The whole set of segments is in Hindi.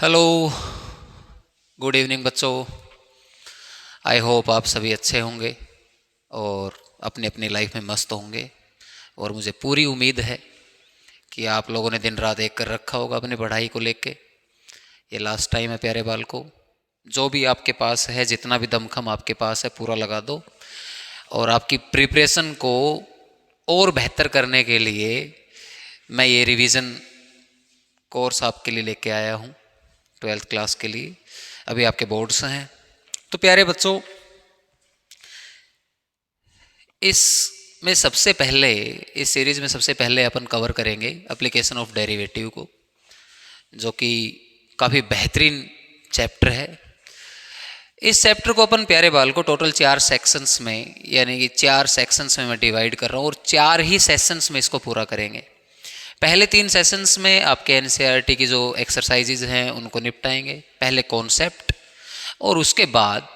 हेलो, गुड इवनिंग बच्चों। आई होप आप सभी अच्छे होंगे और अपनी अपनी लाइफ में मस्त होंगे। और मुझे पूरी उम्मीद है कि आप लोगों ने दिन रात एक कर रखा होगा अपनी पढ़ाई को लेके। ये लास्ट टाइम है प्यारे बाल को। जो भी आपके पास है, जितना भी दमखम आपके पास है, पूरा लगा दो। और आपकी प्रिपरेशन को और बेहतर करने के लिए मैं ये रिवीजन कोर्स आपके लिए लेके आया हूँ, 12th क्लास के लिए। अभी आपके बोर्ड्स हैं। तो प्यारे बच्चों, इसमें सबसे पहले, इस सीरीज में सबसे पहले अपन कवर करेंगे एप्लीकेशन ऑफ डेरिवेटिव को, जो कि काफ़ी बेहतरीन चैप्टर है। इस चैप्टर को अपन प्यारे बाल को टोटल 4 सेक्शंस में, यानी कि 4 सेक्शंस में मैं डिवाइड कर रहा हूँ और 4 ही सेशंस में इसको पूरा करेंगे। पहले 3 सेशंस में आपके एनसीईआरटी की जो एक्सरसाइजेज हैं उनको निपटाएंगे, पहले कॉन्सेप्ट, और उसके बाद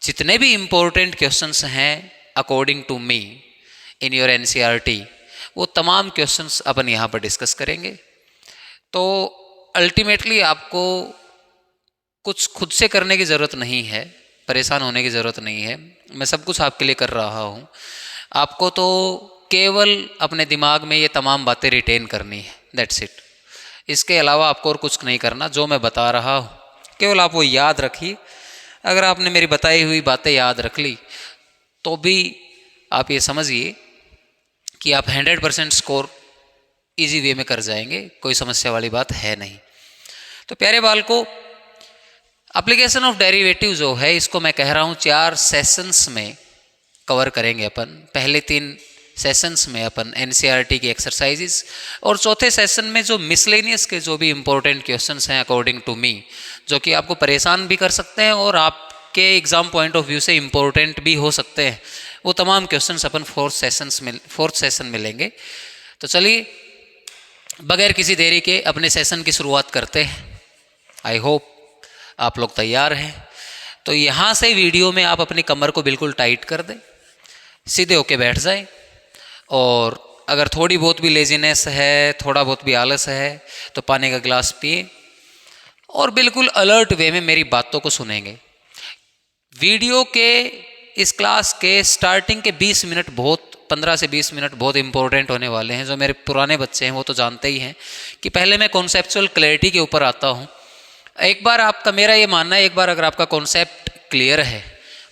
जितने भी इम्पोर्टेंट क्वेश्चंस हैं according to me in your NCERT, वो तमाम क्वेश्चंस अपन यहाँ पर डिस्कस करेंगे। तो अल्टीमेटली आपको कुछ खुद से करने की ज़रूरत नहीं है, परेशान होने की ज़रूरत नहीं है। मैं सब कुछ आपके लिए कर रहा हूँ। आपको तो केवल अपने दिमाग में ये तमाम बातें रिटेन करनी है, दैट्स इट। इसके अलावा आपको और कुछ नहीं करना। जो मैं बता रहा हूँ केवल आप वो याद रखिए। अगर आपने मेरी बताई हुई बातें याद रख ली तो भी आप ये समझिए कि आप 100% स्कोर इजी वे में कर जाएंगे, कोई समस्या वाली बात है नहीं। तो प्यारे बाल को, एप्लीकेशन ऑफ डेरिवेटिव जो है, इसको मैं कह रहा हूँ 4 सेशंस में कवर करेंगे अपन। पहले 3 सेशंस में अपन एनसीईआरटी की एक्सरसाइजेस, और चौथे सेशन में जो मिसलेनियस के जो भी इम्पोर्टेंट क्वेश्चंस हैं अकॉर्डिंग टू मी, जो कि आपको परेशान भी कर सकते हैं और आपके एग्जाम पॉइंट ऑफ व्यू से इम्पोर्टेंट भी हो सकते हैं, वो तमाम क्वेश्चंस अपन 4th सेशन में लेंगे। तो चलिए बगैर किसी देरी के अपने सेशन की शुरुआत करते हैं। आई होप आप लोग तैयार हैं। तो यहाँ से वीडियो में आप अपनी कमर को बिल्कुल टाइट कर दें, सीधे होके बैठ जाएं, और अगर थोड़ी बहुत भी लेजीनेस है, थोड़ा बहुत भी आलस है, तो पानी का गिलास पिए और बिल्कुल अलर्ट वे में मेरी बातों को सुनेंगे। वीडियो के इस क्लास के स्टार्टिंग के 20 मिनट, बहुत 15 से 20 मिनट बहुत इंपॉर्टेंट होने वाले हैं। जो मेरे पुराने बच्चे हैं वो तो जानते ही हैं कि पहले मैं कॉन्सेप्चुअल क्लैरिटी के ऊपर आता हूँ। एक बार आपका, मेरा ये मानना है, एक बार अगर आपका कॉन्सेप्ट क्लियर है,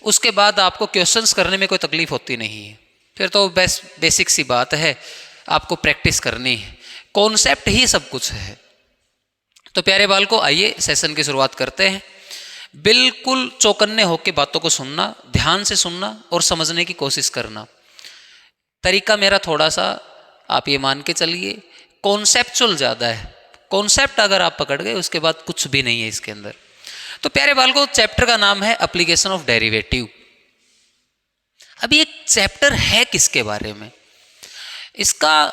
उसके बाद आपको क्वेश्चंस करने में कोई तकलीफ होती नहीं है। फिर तो बेसिक सी बात है, आपको प्रैक्टिस करनी है, कॉन्सेप्ट ही सब कुछ है। तो प्यारे बाल को, आइए सेशन की शुरुआत करते हैं। बिल्कुल चौकन्ने होकर बातों को सुनना, ध्यान से सुनना और समझने की कोशिश करना। तरीका मेरा थोड़ा सा, आप ये मान के चलिए, कॉन्सेप्चुअल ज़्यादा है। कॉन्सेप्ट अगर आप पकड़ गए, उसके बाद कुछ भी नहीं है इसके अंदर। तो प्यारे बाल को, चैप्टर का नाम है एप्लीकेशन ऑफ डेरिवेटिव। अब ये चैप्टर है किसके बारे में, इसका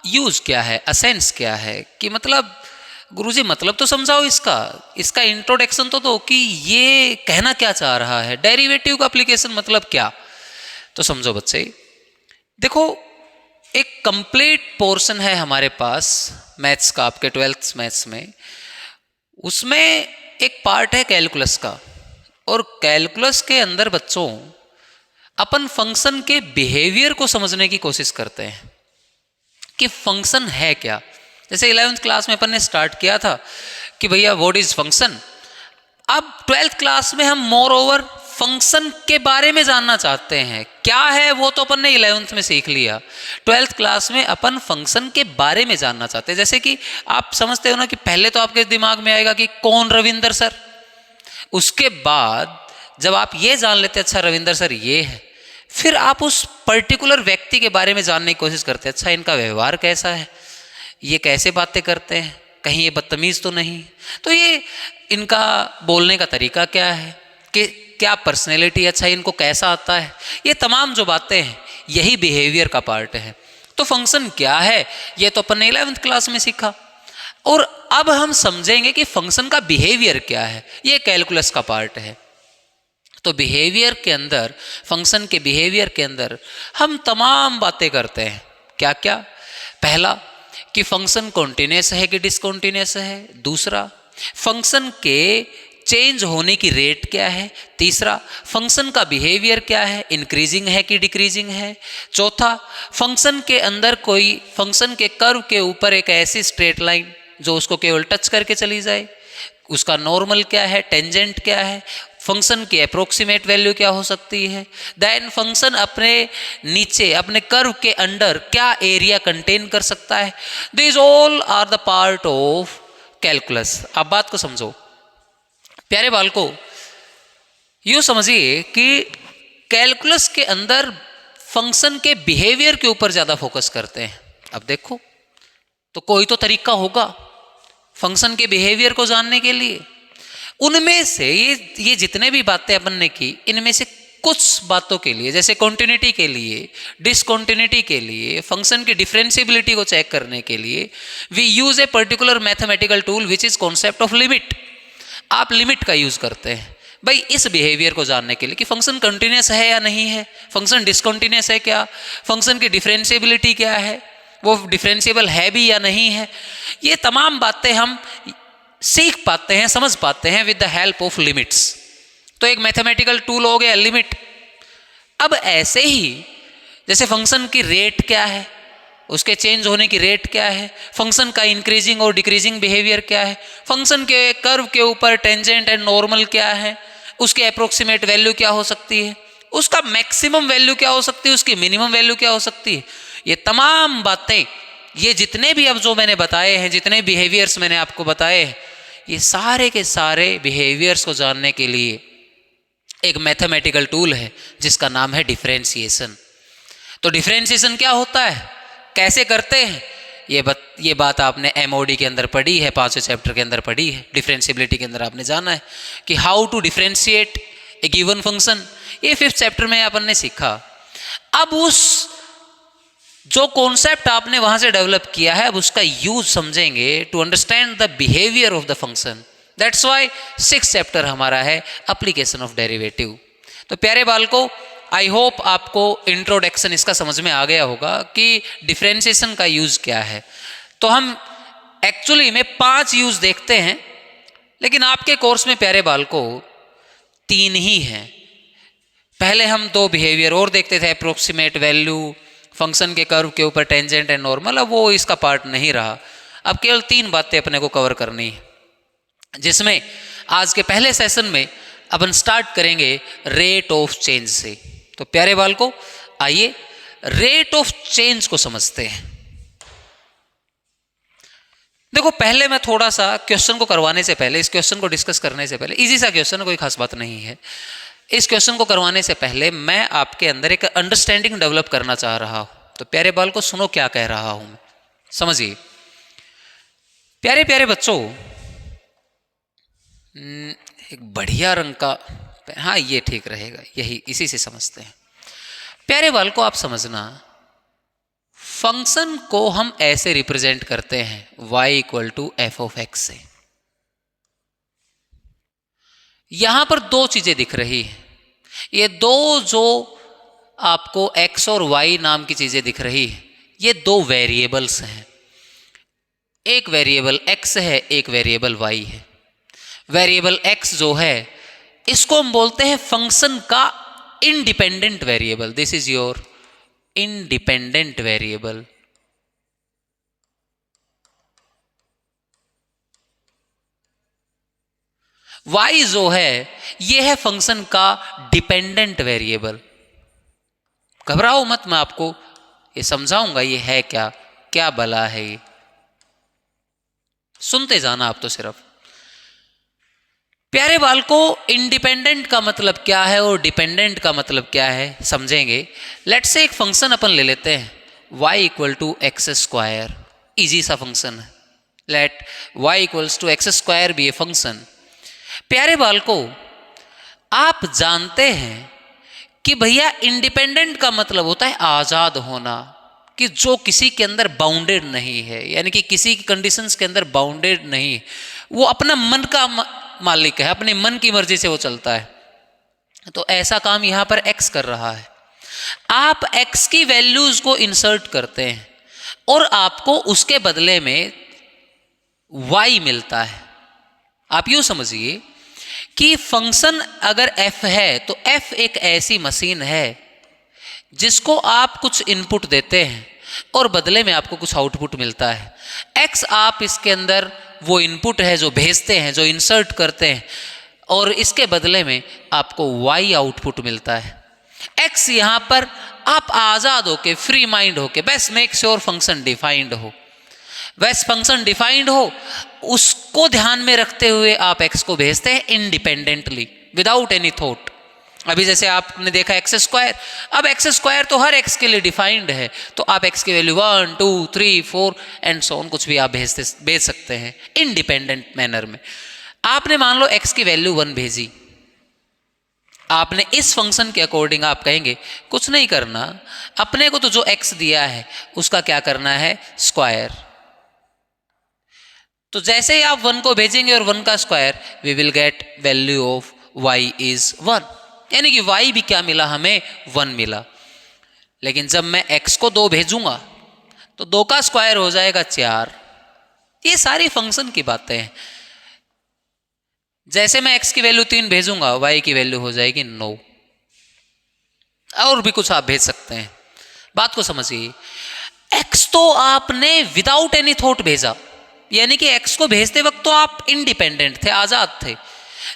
यूज क्या है, असेंस क्या है, कि मतलब गुरुजी मतलब तो समझाओ इसका इंट्रोडक्शन तो दो कि ये कहना क्या चाह रहा है, डेरिवेटिव का एप्लीकेशन मतलब क्या। तो समझो बच्चे, देखो एक कंप्लीट पोर्शन है हमारे पास मैथ्स का, आपके 12th मैथ्स में। उसमें एक पार्ट है कैलकुलस का, और कैलकुलस के अंदर बच्चों अपन फंक्शन के बिहेवियर को समझने की कोशिश करते हैं कि फंक्शन है क्या। जैसे 11th क्लास में अपन ने स्टार्ट किया था कि भैया व्हाट इज फंक्शन। अब 12th क्लास में हम मोर ओवर फंक्शन के बारे में जानना चाहते हैं। क्या है वो तो अपन ने 11th में सीख लिया, 12th क्लास में अपन फंक्शन के बारे में जानना चाहते हैं। जैसे कि आप समझते हो ना कि पहले तो आपके दिमाग में आएगा कि कौन रविंदर सर, उसके बाद जब आप ये जान लेते हैं अच्छा रविंदर सर ये है, फिर आप उस पर्टिकुलर व्यक्ति के बारे में जानने की कोशिश करते हैं, अच्छा इनका व्यवहार कैसा है, ये कैसे बातें करते हैं, कहीं ये बदतमीज़ तो नहीं, तो ये इनका बोलने का तरीका क्या है, कि क्या पर्सनैलिटी, अच्छा इनको कैसा आता है। ये तमाम जो बातें हैं यही बिहेवियर का पार्ट है। तो फंक्शन क्या है ये तो अपन ने 11th क्लास में सीखा, और अब हम समझेंगे कि फंक्शन का बिहेवियर क्या है, ये कैलकुलस का पार्ट है। तो बिहेवियर के अंदर, फंक्शन के बिहेवियर के अंदर हम तमाम बातें करते हैं। क्या क्या, पहला कि फंक्शन कॉन्टिन्यूस है कि डिसकॉन्टिन्यूस है, दूसरा फंक्शन के चेंज होने की रेट क्या है, तीसरा फंक्शन का बिहेवियर क्या है, इंक्रीजिंग है कि डिक्रीजिंग है, चौथा फंक्शन के अंदर कोई फंक्शन के कर्व के ऊपर एक ऐसी स्ट्रेट लाइन जो उसको केवल टच करके चली जाए, उसका नॉर्मल क्या है, टेंजेंट क्या है, फंक्शन की अप्रोक्सीमेट वैल्यू क्या हो सकती है, देन फंक्शन अपने नीचे अपने कर्व के अंडर क्या एरिया कंटेन कर सकता है। This all are the part of calculus. आप बात को समझो प्यारे बालकों, यूँ समझिए कि कैलकुलस के अंदर फंक्शन के बिहेवियर के ऊपर ज़्यादा फोकस करते हैं। अब देखो तो कोई तो तरीका होगा फंक्शन के बिहेवियर को जानने के लिए। उनमें से ये जितने भी बातें अपन ने की, इनमें से कुछ बातों के लिए, जैसे कॉन्टिन्यूटी के लिए, डिसकॉन्टिन्यूटी के लिए, फंक्शन की डिफरेंशिएबिलिटी को चेक करने के लिए we use a particular mathematical tool which is concept of limit. आप लिमिट का यूज करते हैं भाई इस बिहेवियर को जानने के लिए कि फंक्शन कंटिन्यूस है या नहीं है, फंक्शन डिसकंटिन्यूस है क्या, फंक्शन की डिफरेंशिएबिलिटी क्या है, वो डिफरेंशिएबल है भी या नहीं है। ये तमाम बातें हम सीख पाते हैं, समझ पाते हैं with the help of limits. तो एक मैथमेटिकल टूल हो गया लिमिट। अब ऐसे ही जैसे फंक्शन की रेट क्या है, उसके चेंज होने की रेट क्या है, फंक्शन का इंक्रीजिंग और डिक्रीजिंग बिहेवियर क्या है, फंक्शन के कर्व के ऊपर टेंजेंट एंड नॉर्मल क्या है, उसकी अप्रोक्सीमेट वैल्यू क्या हो सकती है, उसका मैक्सिमम वैल्यू क्या हो सकती है, उसकी मिनिमम वैल्यू क्या हो सकती है। ये तमाम बातें, ये जितने भी अब जो मैंने बताए हैं, जितने बिहेवियर्स मैंने आपको बताए हैं, ये सारे के सारे बिहेवियर्स को जानने के लिए एक मैथमेटिकल टूल है जिसका नाम है डिफरेंशिएशन। तो डिफरेंशिएशन क्या होता है, कैसे करते हैं, ये बात आपने MOD के अंदर पढ़ी है, 5वें चैप्टर के अंदर पढ़ी है। डिफरेंशिएबिलिटी के अंदर आपने जाना है कि how to differentiate a given function, ये 5th चैप्टर में अपन ने सीखा। अब उस जो कॉन्सेप्ट आपने वहां से डेवलप किया है, अब उसका यूज समझेंगे to understand the behaviour of the function. That's why 6th chapter हमारा है एप्लीकेशन ऑफ डेरिवेटिव। तो प्यारे बालकों, आई होप आपको इंट्रोडक्शन इसका समझ में आ गया होगा कि डिफरेंशिएशन का यूज क्या है। तो हम एक्चुअली में 5 यूज देखते हैं, लेकिन आपके कोर्स में प्यारे बालकों 3 ही हैं। पहले हम 2 बिहेवियर और देखते थे, अप्रोक्सीमेट वैल्यू, फंक्शन के कर्व के ऊपर टेंजेंट एंड नॉर्मल। अब वो इसका पार्ट नहीं रहा, अब केवल 3 बातें अपने को कवर करनी है, जिसमें आज के पहले सेशन में अपन स्टार्ट करेंगे रेट ऑफ चेंज से। तो प्यारे बालकों, आइए रेट ऑफ चेंज को समझते हैं। देखो पहले मैं थोड़ा सा क्वेश्चन को करवाने से पहले, इस क्वेश्चन को डिस्कस करने से पहले, इजी सा क्वेश्चन है, कोई खास बात नहीं है। इस क्वेश्चन को करवाने से पहले मैं आपके अंदर एक अंडरस्टैंडिंग डेवलप करना चाह रहा हूं। तो प्यारे बालकों सुनो क्या कह रहा हूं मैं, समझिए। प्यारे प्यारे बच्चों, एक बढ़िया रंग का, हाँ ये ठीक रहेगा, यही इसी से समझते हैं। प्यारे बालकों आप समझना, फंक्शन को हम ऐसे रिप्रेजेंट करते हैं y = f(x) से। यहां पर 2 चीजें दिख रही हैं, ये 2 जो आपको x और y नाम की चीजें दिख रही है, ये 2 वेरिएबल्स हैं। एक वेरिएबल x है, एक वेरिएबल y है। वेरिएबल x जो है, इसको हम बोलते हैं फंक्शन का independent variable. This is your independent variable. y जो है, ये है फंक्शन का डिपेंडेंट वेरिएबल। घबराओ मत, मैं आपको ये समझाऊंगा ये है क्या, क्या भला है ये, सुनते जाना आप तो सिर्फ। प्यारे बालकों, इंडिपेंडेंट का मतलब क्या है और डिपेंडेंट का मतलब क्या है समझेंगे। लेट्स से एक फंक्शन अपन ले लेते हैं y = x²। इजी सा फंक्शन है, लेट y = x² भी ए फंक्शन। प्यारे बालकों, आप जानते हैं कि भैया इंडिपेंडेंट का मतलब होता है आजाद होना, कि जो किसी के अंदर बाउंडेड नहीं है, यानी कि किसी की कंडीशंस के अंदर बाउंडेड नहीं, वो अपना मन का मालिक है, अपने मन की मर्जी से वो चलता है। तो ऐसा काम यहां पर x कर रहा है। आप x की वैल्यूज को इंसर्ट करते हैं और आपको उसके बदले में y मिलता है। आप यूँ समझिए कि फंक्शन अगर f है तो f एक ऐसी मशीन है जिसको आप कुछ इनपुट देते हैं और बदले में आपको कुछ आउटपुट मिलता है। x आप इसके अंदर वो इनपुट है जो भेजते हैं, जो इंसर्ट करते हैं, और इसके बदले में आपको y आउटपुट मिलता है। x यहाँ पर आप आज़ाद होके, फ्री माइंड होके, बस मेक श्योर फंक्शन डिफाइंड हो, बस फंक्शन डिफाइंड हो, उसको ध्यान में रखते हुए आप x को भेजते हैं इंडिपेंडेंटली, विदाउट एनी थॉट। अभी जैसे आपने देखा एक्स स्क्वायर, अब एक्स स्क्वायर तो हर x के लिए डिफाइंड है, तो आप x की वैल्यू 1 2 3 4 एंड सो ऑन कुछ भी आप भेज सकते हैं इंडिपेंडेंट मैनर में। आपने मान लो x की वैल्यू 1 भेजी, आपने इस फंक्शन के अकॉर्डिंग आप कहेंगे कुछ नहीं करना, अपने को तो जो x दिया है उसका क्या करना है, स्क्वायर। तो जैसे ही आप 1 को भेजेंगे और 1 का square, we will get value of y is 1, यानी कि y भी क्या मिला हमें, 1 मिला। लेकिन जब मैं x को 2 भेजूंगा तो 2 का स्क्वायर हो जाएगा 4। ये सारी फंक्शन की बातें हैं। जैसे मैं x की वैल्यू 3 भेजूंगा, y की वैल्यू हो जाएगी 9, और भी कुछ आप भेज सकते हैं। बात को समझिए, x तो आपने विदाउट एनी थॉट भेजा, यानी कि x को भेजते वक्त तो आप इंडिपेंडेंट थे, आजाद थे,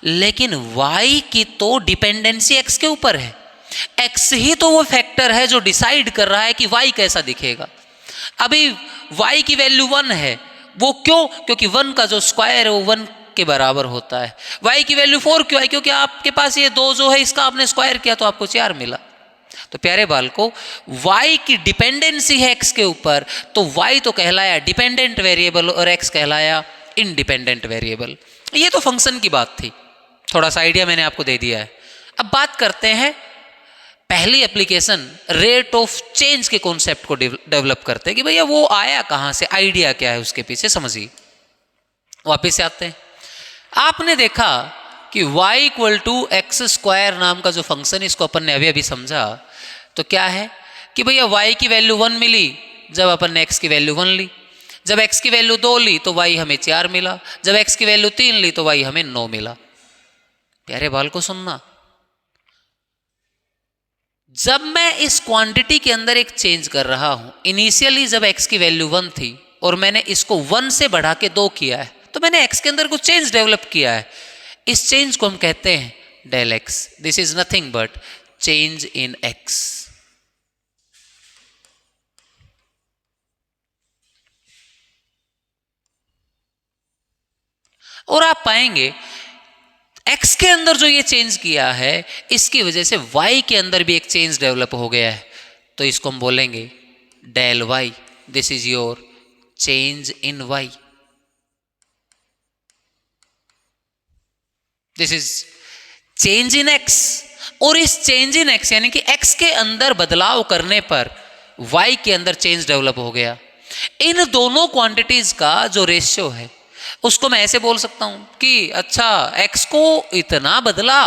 लेकिन y की तो डिपेंडेंसी x के ऊपर है। x ही तो वो फैक्टर है जो डिसाइड कर रहा है कि y कैसा दिखेगा। अभी y की वैल्यू 1 है, वो क्यों, क्योंकि 1 का जो स्क्वायर है वो 1 के बराबर होता है। y की वैल्यू 4 क्यों है, क्योंकि आपके पास ये 2 जो है इसका आपने स्क्वायर किया तो आपको 4 मिला। तो प्यारे बाल को, y की डिपेंडेंसी है x के ऊपर, तो y तो कहलाया डिपेंडेंट वेरिएबल और x कहलाया इंडिपेंडेंट वेरिएबल। ये तो फंक्शन की बात थी, थोड़ा सा आइडिया मैंने आपको दे दिया है। अब बात करते हैं पहली एप्लीकेशन, रेट ऑफ चेंज के कॉन्सेप्ट को डेवलप करते हैं कि भैया वो आया कहाँ से, आइडिया क्या है उसके पीछे, समझिए। वापिस आते हैं, आपने देखा कि y equal to x square नाम का जो फंक्शन, इसको अपन ने अभी अभी समझा, तो क्या है कि भैया y की वैल्यू 1 मिली जब अपन ने x की वैल्यू 1 ली, जब x की वैल्यू 2 ली तो y हमें 4 मिला, जब x की वैल्यू 3 ली तो y हमें 9 मिला। प्यारे बाल को सुनना, जब मैं इस क्वांटिटी के अंदर एक चेंज कर रहा हूं, इनिशियली जब x की वैल्यू 1 थी और मैंने इसको 1 से बढ़ा के 2 किया है, तो मैंने x के अंदर कुछ चेंज डेवलप किया है। इस चेंज को हम कहते हैं del x। This is nothing but change in x। और आप पाएंगे x के अंदर जो ये चेंज किया है, इसकी वजह से y के अंदर भी एक चेंज डेवलप हो गया है, तो इसको हम बोलेंगे del y। This is your change in y। This is change in x। और इस चेंज इन x यानी कि x के अंदर बदलाव करने पर y के अंदर चेंज डेवलप हो गया। इन दोनों क्वांटिटीज का जो रेशियो है उसको मैं ऐसे बोल सकता हूं कि अच्छा, x को इतना बदला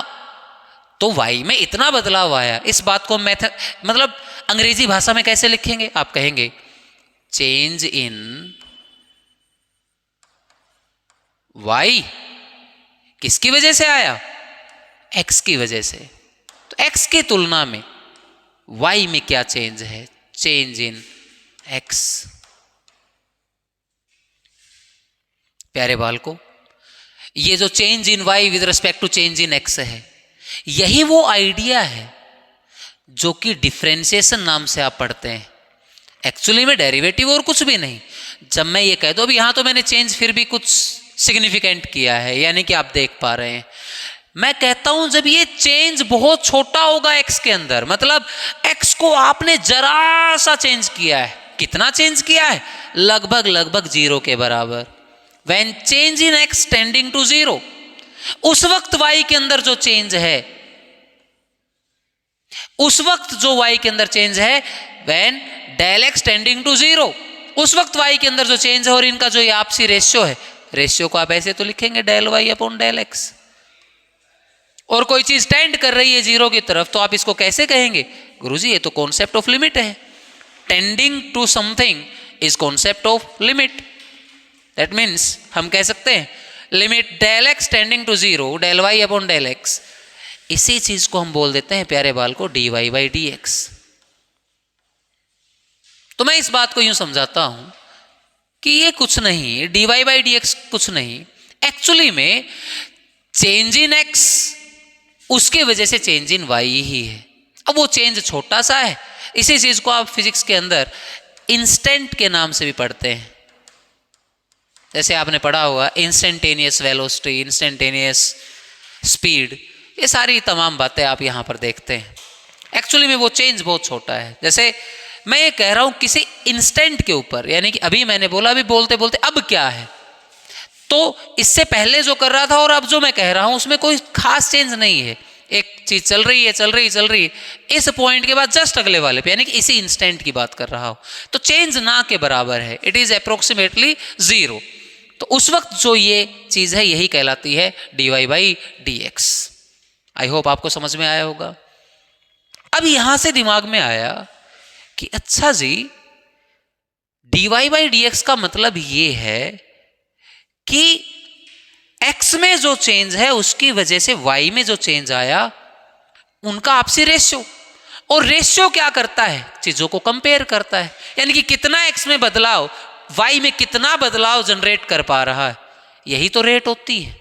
तो y में इतना बदलाव आया। इस बात को मतलब अंग्रेजी भाषा में कैसे लिखेंगे, आप कहेंगे चेंज इन y किसकी वजह से आया, x की वजह से। तो x की तुलना में y में क्या चेंज है, चेंज इन x। प्यारे बाल को, ये जो change in y with respect to change in x है, यही वो आइडिया है जो कि डिफरेंशिएशन नाम से आप पढ़ते हैं। एक्चुअली में डेरिवेटिव और कुछ भी नहीं। जब मैं ये कह दूं अभी यहां तो मैंने चेंज फिर भी कुछ सिग्निफिकेंट किया है, यानी कि आप देख पा रहे हैं, मैं कहता हूं जब ये चेंज बहुत छोटा होगा x के अंदर, मतलब x को आपने जरा सा चेंज किया है, कितना चेंज किया है, लगभग 0 के बराबर। When change in x tending to 0, उस वक्त y के अंदर जो चेंज है, उस वक्त जो y के अंदर चेंज है, when del x tending to 0, उस वक्त y के अंदर जो चेंज है, और इनका जो ये आपसी रेशियो है, रेशियो को आप ऐसे तो लिखेंगे del y upon del x। और कोई चीज टेंड कर रही है 0 की तरफ, तो आप इसको कैसे कहेंगे, गुरुजी ये तो कॉन्सेप्ट ऑफ लिमिट है। Tending to something is concept of limit. That means हम कह सकते हैं limit del x tending to 0 del y upon del x, इसी चीज को हम बोल देते हैं प्यारे बाल को dy बाई डी एक्स। तो मैं इस बात को यूं समझाता हूं कि ये कुछ नहीं, dy बाई डी एक्स कुछ नहीं, एक्चुअली में चेंज इन x उसके वजह से चेंज इन y ही है। अब वो चेंज छोटा सा है, इसी चीज को आप फिजिक्स के अंदर इंस्टेंट के नाम से भी पढ़ते हैं। जैसे आपने पढ़ा हुआ इंस्टेंटेनियस वेलोसिटी, इंस्टेंटेनियस स्पीड, ये सारी तमाम बातें आप यहां पर देखते हैं। एक्चुअली में वो चेंज बहुत छोटा है। जैसे मैं ये कह रहा हूं किसी इंस्टेंट के ऊपर, यानी कि अभी मैंने बोला, अभी बोलते बोलते अब क्या है, तो इससे पहले जो कर रहा था और अब जो मैं कह रहा हूं उसमें कोई खास चेंज नहीं है। एक चीज चल रही है, इस पॉइंट के बाद जस्ट अगले वाले पे, यानी कि इसी इंस्टेंट की बात कर रहा हूं, तो चेंज ना के बराबर है, इट इज अप्रोक्सीमेटली 0। तो उस वक्त जो ये चीज है यही कहलाती है dy by D x. I hope आपको समझ में आया होगा। अब यहां से दिमाग में आया कि अच्छा जी, dy बाई डी एक्स का मतलब ये है कि x में जो चेंज है उसकी वजह से y में जो चेंज आया उनका आपसी रेशियो, और रेशियो क्या करता है, चीजों को कंपेयर करता है, यानी कि कितना x में बदलाव y में कितना बदलाव जनरेट कर पा रहा है, यही तो रेट होती है।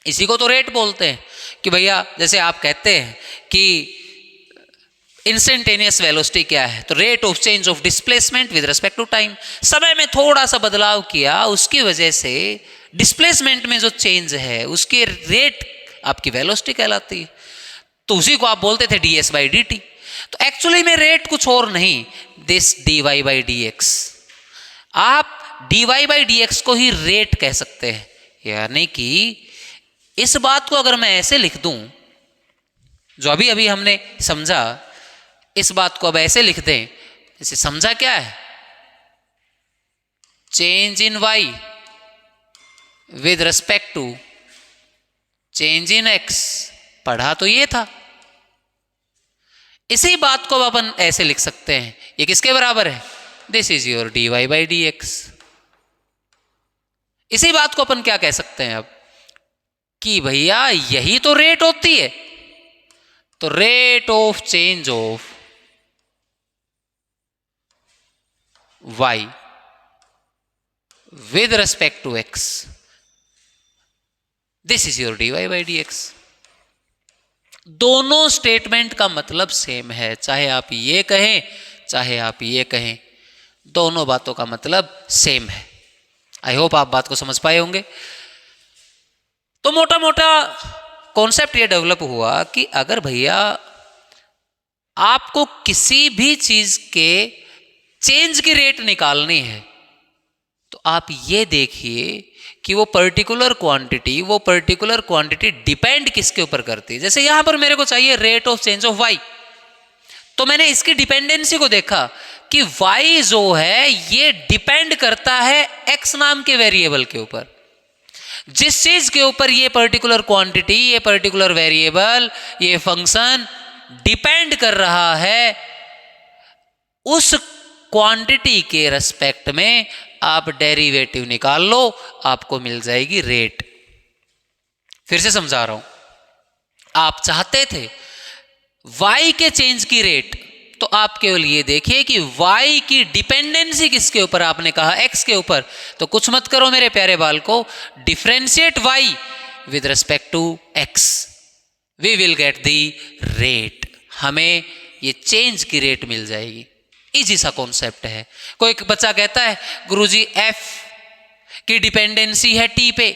इसी को तो रेट बोलते हैं कि भैया, जैसे आप कहते हैं कि इंस्टेंटेनियस वेलोसिटी क्या है, तो rate of change of displacement with respect to time. समय में थोड़ा सा बदलाव किया, उसकी वजह से डिस्प्लेसमेंट में जो चेंज है उसके रेट आपकी वेलोसिटी कहलाती है। तो उसी को आप बोलते थे ds बाई डी टी। तो एक्चुअली में रेट कुछ और नहीं, this dy by D x. आप dy बाई डी एक्स को ही रेट कह सकते हैं, यानी कि इस बात को अगर मैं ऐसे लिख दूं, जो अभी अभी हमने समझा, इस बात को अब ऐसे लिख दें, जैसे समझा क्या है, change in y with respect to change in x, पढ़ा तो ये था। इसी बात को अपन ऐसे लिख सकते हैं, ये किसके बराबर है, this is your dy by D x. इसी बात को अपन क्या कह सकते हैं अब, कि भैया यही तो रेट होती है, तो rate of change of y with respect to x, this is your dy by dx। दोनों स्टेटमेंट का मतलब सेम है, चाहे आप ये कहें चाहे आप ये कहें, दोनों बातों का मतलब सेम है। आई होप आप बात को समझ पाए होंगे। तो मोटा मोटा कॉन्सेप्ट ये डेवलप हुआ कि अगर भैया आपको किसी भी चीज के चेंज की रेट निकालनी है, तो आप ये देखिए कि वो पर्टिकुलर क्वांटिटी डिपेंड किसके ऊपर करती है। जैसे यहां पर मेरे को चाहिए rate of change of y, तो मैंने इसकी डिपेंडेंसी को देखा कि y जो है ये डिपेंड करता है x नाम के वेरिएबल के ऊपर। जिस चीज के ऊपर ये पर्टिकुलर क्वांटिटी, ये पर्टिकुलर वेरिएबल, ये फंक्शन डिपेंड कर रहा है, उस क्वांटिटी के रेस्पेक्ट में आप डेरिवेटिव निकाल लो, आपको मिल जाएगी रेट। फिर से समझा रहा हूं, आप चाहते थे y के चेंज की रेट, तो आप केवल ये देखिए कि y की डिपेंडेंसी किसके ऊपर, आपने कहा x के ऊपर, तो कुछ मत करो मेरे प्यारे बाल को, differentiate y with respect to x, we will get the rate, हमें ये चेंज की रेट मिल जाएगी। इजी सा कॉन्सेप्ट है। कोई बच्चा कहता है गुरुजी f की डिपेंडेंसी है t पे,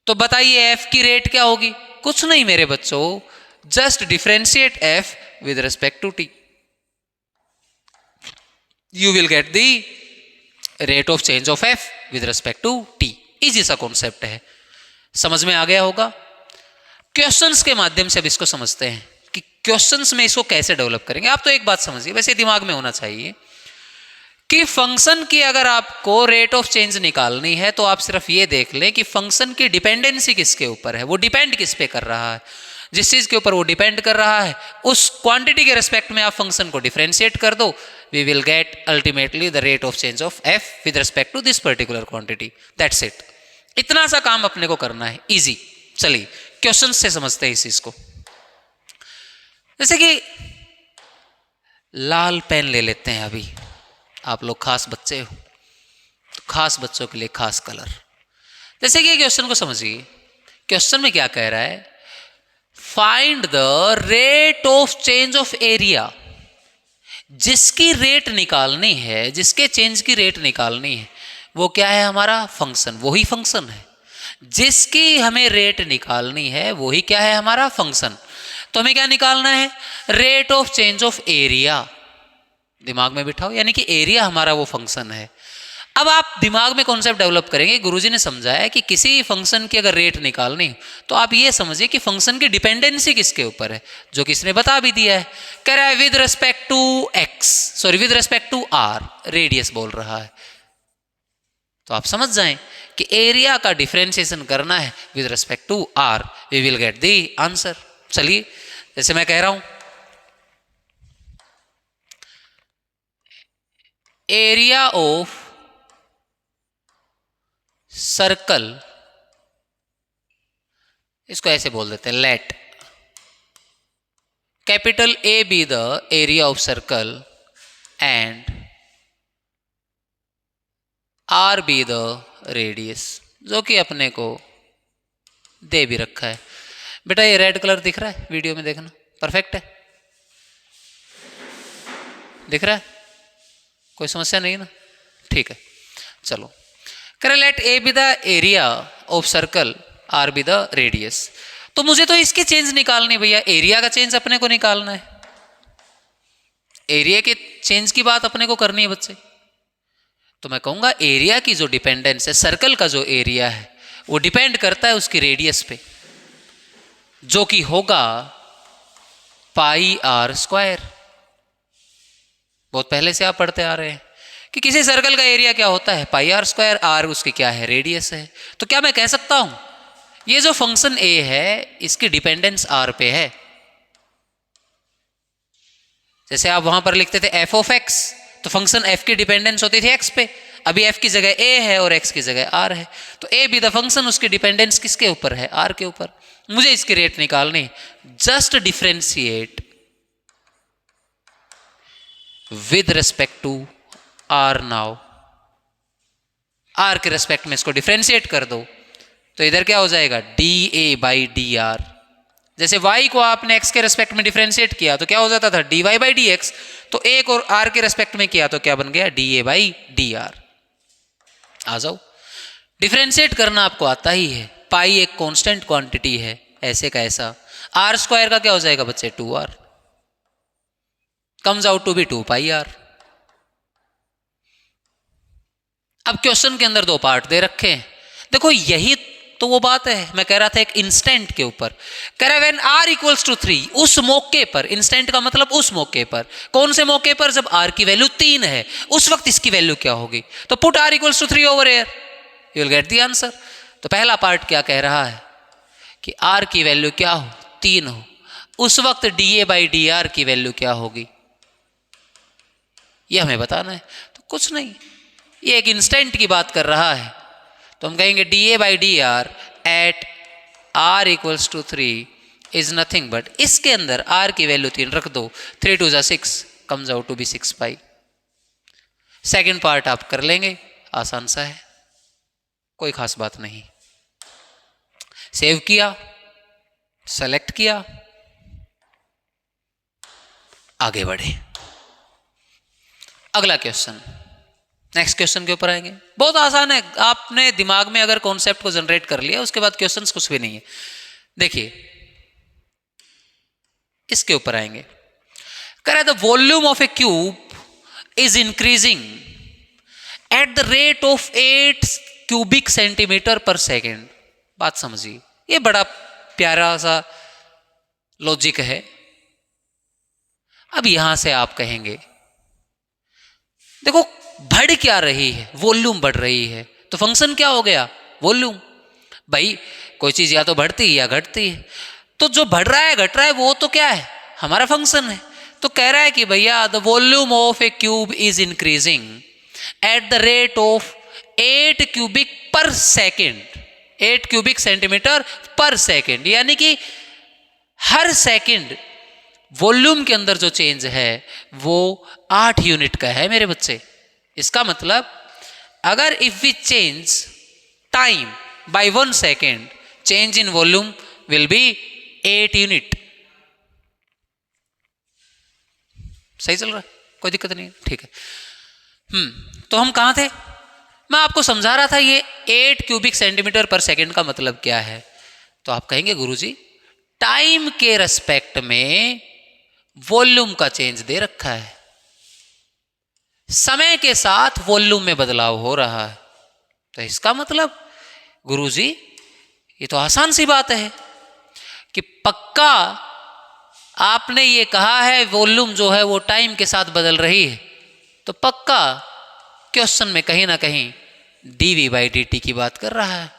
तो बताइए f की रेट क्या होगी। कुछ नहीं मेरे बच्चों, just differentiate f with respect to t, you will get the rate of change of f with respect to t। Easy सा कॉन्सेप्ट है, समझ में आ गया होगा। क्वेश्चंस के माध्यम से अब इसको समझते हैं कि क्वेश्चंस में इसको कैसे डेवलप करेंगे। आप तो एक बात समझिए, वैसे दिमाग में होना चाहिए कि फंक्शन की अगर आपको रेट ऑफ चेंज निकालनी है, तो आप सिर्फ ये देख लें कि फंक्शन की डिपेंडेंसी किसके ऊपर है, वो डिपेंड किस पे कर रहा है। जिस चीज के ऊपर वो डिपेंड कर रहा है, उस क्वांटिटी के रेस्पेक्ट में आप फंक्शन को डिफरेंशिएट कर दो, we will get ultimately the rate of change of f with respect to this particular quantity, that's it. इतना सा काम अपने को करना है, इजी। चलिए क्वेश्चन से समझते हैं इस चीज को। जैसे कि लाल पेन ले लेते हैं, अभी आप लोग खास बच्चे हो तो खास बच्चों के लिए खास कलर। जैसे कि क्वेश्चन को समझिए, क्वेश्चन में क्या कह रहा है, find the rate of change of area. जिसकी रेट निकालनी है, जिसके चेंज की रेट निकालनी है, वो क्या है, हमारा फंक्शन, वही फंक्शन है। जिसकी हमें रेट निकालनी है वही क्या है, हमारा फंक्शन। तो हमें क्या निकालना है, rate of change of area. दिमाग में बिठाओ, यानी कि एरिया हमारा वो फंक्शन है। अब आप दिमाग में कॉन्सेप्ट डेवलप करेंगे। गुरुजी ने समझाया कि किसी फंक्शन की अगर रेट निकालनी तो आप ये समझिए कि फंक्शन की डिपेंडेंसी किसके ऊपर है, जो कि इसने बता भी दिया है। कह रहा है with respect to x, sorry with respect to r, radius बोल रहा है। तो आप समझ जाएं कि एरिया का डिफरेंशिएशन करना है with respect to r, we will get the answer. चलिए जैसे मैं कह रहा हूं, एरिया ऑफ सर्कल, इसको ऐसे बोल देते हैं, let capital A be the area of circle and are be the radius, जो कि अपने को दे भी रखा है। बेटा ये रेड कलर दिख रहा है, वीडियो में देखना, परफेक्ट है, दिख रहा है, कोई समस्या नहीं ना, ठीक है। चलो करें, let A be the area of circle, r be the radius. तो मुझे तो इसकी चेंज निकालनी भैया, एरिया का चेंज अपने को निकालना है, एरिया के चेंज की बात अपने को करनी है बच्चे। तो मैं कहूंगा एरिया की जो डिपेंडेंस है, सर्कल का जो एरिया है वो डिपेंड करता है उसकी रेडियस पे, जो कि होगा पाई आर स्क्वायर। बहुत पहले से आप पढ़ते आ रहे हैं कि किसी सर्कल का एरिया क्या होता है, पाई आर स्क्वायर, आर उसकी क्या है, रेडियस है। तो क्या मैं कह सकता हूं ये जो फंक्शन ए है इसकी डिपेंडेंस आर पे है। जैसे आप वहां पर लिखते थे एफ ऑफ एक्स, तो फंक्शन एफ की डिपेंडेंस होती थी एक्स पे, अभी एफ की जगह ए है और एक्स की जगह आर है। तो ए बी द फंक्शन, उसकी डिपेंडेंस किसके ऊपर है, आर के ऊपर। मुझे इसकी रेट निकालनी, just differentiate with respect to r. Now r के रेस्पेक्ट में इसको डिफरेंशिएट कर दो, तो इधर क्या हो जाएगा, D A by d are. जैसे y को आपने x के रेस्पेक्ट में डिफरेंशिएट किया तो क्या हो जाता था, dy बाई डी एक्स। तो एक और r के रेस्पेक्ट में किया तो क्या बन गया, dA बाई डी आर। आ जाओ, डिफरेंशिएट करना आपको आता ही है। पाई एक कांस्टेंट क्वांटिटी है, ऐसे का ऐसा। आर स्क्वायर का क्या हो जाएगा बच्चे, 2r, comes out to be 2 pi r. अब क्वेश्चन के अंदर दो पार्ट दे रखे हैं, देखो यही तो वो बात है, मैं कह रहा था एक इंस्टेंट के ऊपर। कह रहा है व्हेन r इक्वल्स टू 3, उस मौके पर, इंस्टेंट का मतलब उस मौके पर, कौन से मौके पर, जब r की वैल्यू 3 है, उस वक्त इसकी वैल्यू क्या होगी। तो put r equals to 3 over r, you will get the answer. तो पहला पार्ट क्या कह रहा है कि r की वैल्यू क्या हो, 3 हो, उस वक्त dA बाई डी आर की वैल्यू क्या होगी, यह हमें बताना है। तो कुछ नहीं, ये एक इंस्टेंट की बात कर रहा है, तो हम कहेंगे dA by d r at r equals to 3 is nothing but, इसके अंदर r की वैल्यू 3 रख दो, 3 2 6 comes out to be 6 pi. Second part आप कर लेंगे, आसान सा है, कोई खास बात नहीं। सेव किया, सेलेक्ट किया, आगे बढ़े। अगला क्वेश्चन, नेक्स्ट क्वेश्चन के ऊपर आएंगे। बहुत आसान है, आपने दिमाग में अगर कॉन्सेप्ट को जनरेट कर लिया उसके बाद क्वेश्चंस कुछ भी नहीं है। देखिए इसके ऊपर आएंगे, कह रहा है the volume of A cube is increasing at the rate of 8 cubic centimetre पर सेकेंड। बात समझिए, ये बड़ा प्यारा सा लॉजिक है। अब यहां से आप कहेंगे देखो बढ़ क्या रही है, वॉल्यूम बढ़ रही है, तो फंक्शन क्या हो गया, वॉल्यूम। भाई कोई चीज या तो बढ़ती है या घटती है, तो जो बढ़ रहा है घट रहा है वो तो क्या है, हमारा फंक्शन है। तो कह रहा है कि भैया the volume of A cube is increasing at the rate of 8 cubic पर सेकेंड। 8 क्यूबिक सेंटीमीटर पर सेकेंड, यानी कि हर सेकेंड वॉल्यूम के अंदर जो चेंज है वो 8 यूनिट का है मेरे बच्चे। इसका मतलब अगर if we change time by 1 second, change in volume will be 8 unit. सही चल रहा है, कोई दिक्कत नहीं है, ठीक है। तो हम कहां थे? मैं आपको समझा रहा था ये 8 क्यूबिक सेंटीमीटर पर सेकेंड का मतलब क्या है। तो आप कहेंगे गुरुजी टाइम के रेस्पेक्ट में वॉल्यूम का चेंज दे रखा है, समय के साथ वॉल्यूम में बदलाव हो रहा है। तो इसका मतलब गुरुजी ये तो आसान सी बात है कि पक्का आपने ये कहा है वॉल्यूम जो है वो टाइम के साथ बदल रही है, तो पक्का क्वेश्चन में कहीं ना कहीं dv बाई dt की बात कर रहा है,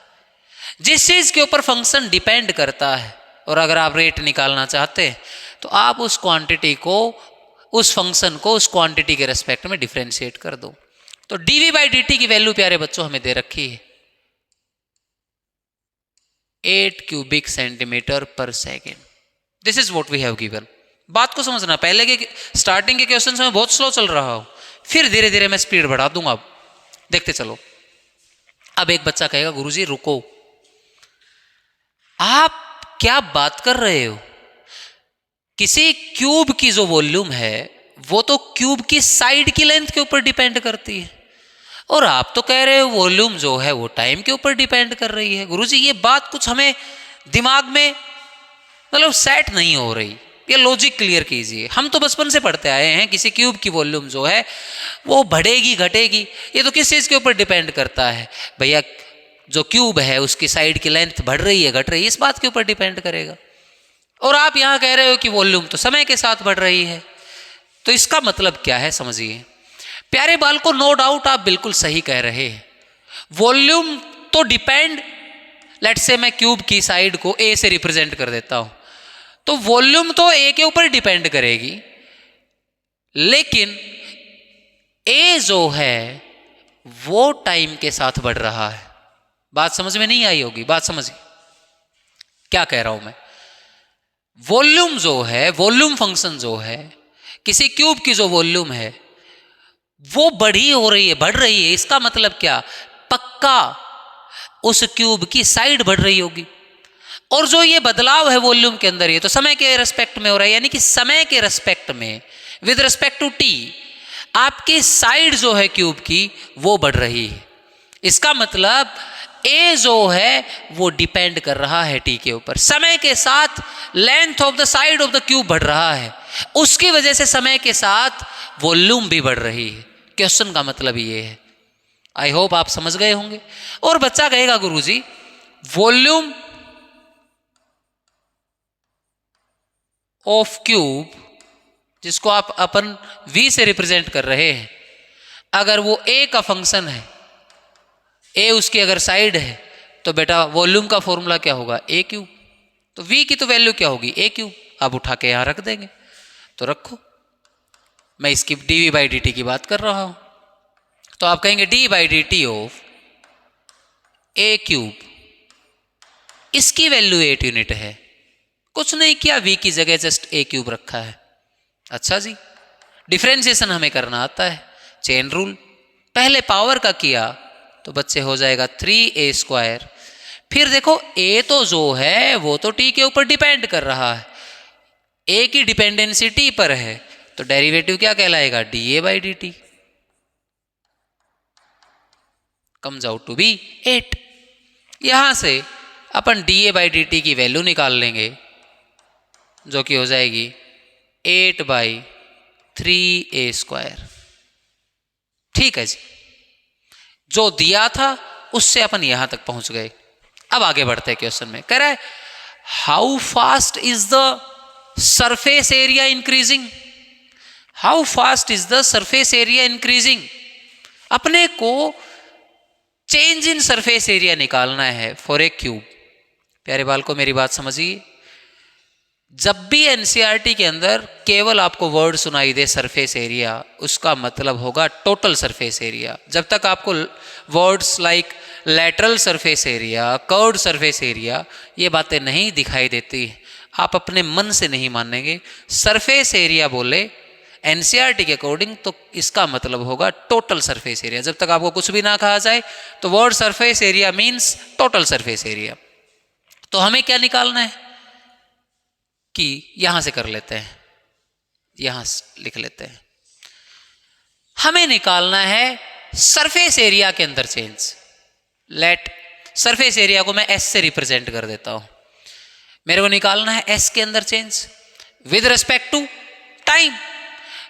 जिस चीज के ऊपर फंक्शन डिपेंड करता है। और अगर आप रेट निकालना चाहते हैं तो आप उस क्वांटिटी को, उस फंक्शन को उस क्वांटिटी के रेस्पेक्ट में डिफरेंशिएट कर दो। तो dv बाई dt की वैल्यू प्यारे बच्चों हमें दे रखी है 8 क्यूबिक सेंटीमीटर पर second. This is what we have given. बात को समझना, पहले के स्टार्टिंग के क्वेश्चन में बहुत स्लो चल रहा हूं, फिर धीरे धीरे मैं स्पीड बढ़ा दूंगा। अब देखते चलो। अब एक बच्चा कहेगा गुरुजी रुको, आप क्या बात कर रहे हो? किसी क्यूब की जो वॉल्यूम है वो तो क्यूब की साइड की लेंथ के ऊपर डिपेंड करती है, और आप तो कह रहे हो वॉल्यूम जो है वो टाइम के ऊपर डिपेंड कर रही है। गुरुजी ये बात कुछ हमें दिमाग में मतलब सेट नहीं हो रही, ये लॉजिक क्लियर कीजिए। हम तो बचपन से पढ़ते आए हैं किसी क्यूब की वॉल्यूम जो है वो बढ़ेगी घटेगी, ये तो किस चीज़ के ऊपर डिपेंड करता है भैया? जो क्यूब है उसकी साइड की लेंथ बढ़ रही है घट रही है, इस बात के ऊपर डिपेंड करेगा। और आप यहाँ कह रहे हो कि वॉल्यूम तो समय के साथ बढ़ रही है, तो इसका मतलब क्या है समझिए। प्यारे बाल को, नो डाउट आप बिल्कुल सही कह रहे हैं। वॉल्यूम तो डिपेंड, लेट्स से मैं क्यूब की साइड को ए से रिप्रेजेंट कर देता हूं, तो वॉल्यूम तो ए के ऊपर डिपेंड करेगी, लेकिन ए जो है वो टाइम के साथ बढ़ रहा है। बात समझ में नहीं आई होगी, बात समझिए क्या कह रहा हूं मैं। वॉल्यूम जो है, वॉल्यूम फंक्शन जो है, किसी क्यूब की जो वॉल्यूम है वो बढ़ी हो रही है, बढ़ रही है। इसका मतलब क्या? पक्का उस क्यूब की साइड बढ़ रही होगी। और जो ये बदलाव है वॉल्यूम के अंदर, ये तो समय के रेस्पेक्ट में हो रहा है, यानी कि समय के रेस्पेक्ट में विद रेस्पेक्ट टू टी आपकी साइड जो है क्यूब की वो बढ़ रही है। इसका मतलब ए जो है वो डिपेंड कर रहा है टी के ऊपर। समय के साथ length of the side of the cube बढ़ रहा है, उसकी वजह से समय के साथ वॉल्यूम भी बढ़ रही है। क्वेश्चन का मतलब ये है। आई होप आप समझ गए होंगे। और बच्चा कहेगा गुरुजी वॉल्यूम ऑफ क्यूब, जिसको आप अपन v से रिप्रेजेंट कर रहे हैं, अगर वो a का फंक्शन है, a उसकी अगर साइड है, तो बेटा वॉल्यूम का फॉर्मूला क्या होगा? a cube. तो v की तो वैल्यू क्या होगी? a cube. अब उठा के यहां रख देंगे, तो रखो। मैं इसकी dv बाई dt की बात कर रहा हूं, तो आप कहेंगे d by dt of a cube, इसकी वैल्यू 8 यूनिट है। कुछ नहीं किया, v की जगह जस्ट a क्यूब रखा है। अच्छा जी, डिफरेंशिएशन हमें करना आता है, चेन रूल। पहले पावर का किया तो बच्चे हो जाएगा 3a²। फिर देखो a तो जो है वो तो t के ऊपर डिपेंड कर रहा है, a की डिपेंडेंसी t पर है, तो डेरिवेटिव क्या कहलाएगा? dA by dt comes out to be 8। यहां से अपन dA बाई dt की वैल्यू निकाल लेंगे, जो कि हो जाएगी 8/3a²। ठीक है जी, जो दिया था उससे अपन यहां तक पहुंच गए। अब आगे बढ़ते हैं क्वेश्चन में। कह रहा है how fast is the surface area increasing? How fast is the surface area increasing? अपने को चेंज इन सरफेस एरिया निकालना है फॉर ए क्यूब। प्यारे बाल को मेरी बात समझिए, जब भी एनसीईआरटी के अंदर केवल आपको वर्ड सुनाई दे सरफेस एरिया, उसका मतलब होगा टोटल सरफेस एरिया। जब तक आपको words like lateral surface area, curved surface area, ये बातें नहीं दिखाई देती, आप अपने मन से नहीं मानेंगे। सरफेस एरिया बोले एनसीईआरटी के अकॉर्डिंग तो इसका मतलब होगा टोटल सरफेस एरिया। जब तक आपको कुछ भी ना कहा जाए तो word surface area means total surface area. तो हमें क्या निकालना है कि यहां से कर लेते हैं, यहां लिख लेते हैं, हमें निकालना है सरफेस एरिया के अंदर चेंज। लेट सरफेस एरिया को मैं एस से रिप्रेजेंट कर देता हूं। मेरे को निकालना है एस के अंदर change with respect to time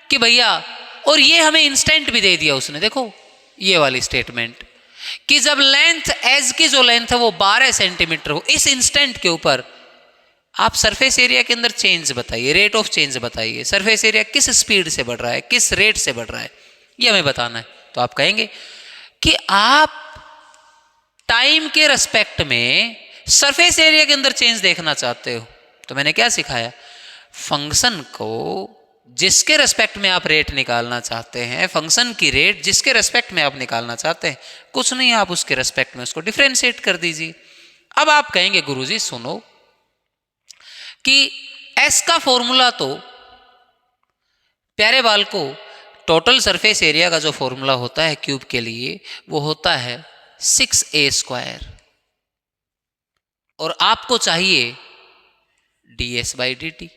कि भैया, और ये हमें इंस्टेंट भी दे दिया उसने, देखो ये वाली स्टेटमेंट कि जब लेंथ एज की जो लेंथ है वो 12 सेंटीमीटर हो, इस इंस्टेंट के ऊपर आप सरफेस एरिया के अंदर चेंज बताइए, रेट ऑफ चेंज बताइए, सरफेस एरिया किस स्पीड से बढ़ रहा है, किस रेट से बढ़ रहा है, ये हमें बताना है। तो आप कहेंगे कि आप टाइम के रेस्पेक्ट में सरफेस एरिया के अंदर चेंज देखना चाहते हो। तो मैंने क्या सिखाया, फंक्शन को जिसके रेस्पेक्ट में आप रेट निकालना चाहते हैं, फंक्शन की रेट जिसके रेस्पेक्ट में आप निकालना चाहते हैं, कुछ नहीं, आप उसके रेस्पेक्ट में उसको डिफरेंशिएट कर दीजिए। अब आप कहेंगे गुरुजी सुनो कि एस का फॉर्मूला तो प्यारे बाल को टोटल सरफेस एरिया का जो फॉर्मूला होता है क्यूब के लिए वो होता है 6a², और आपको चाहिए ds/dt।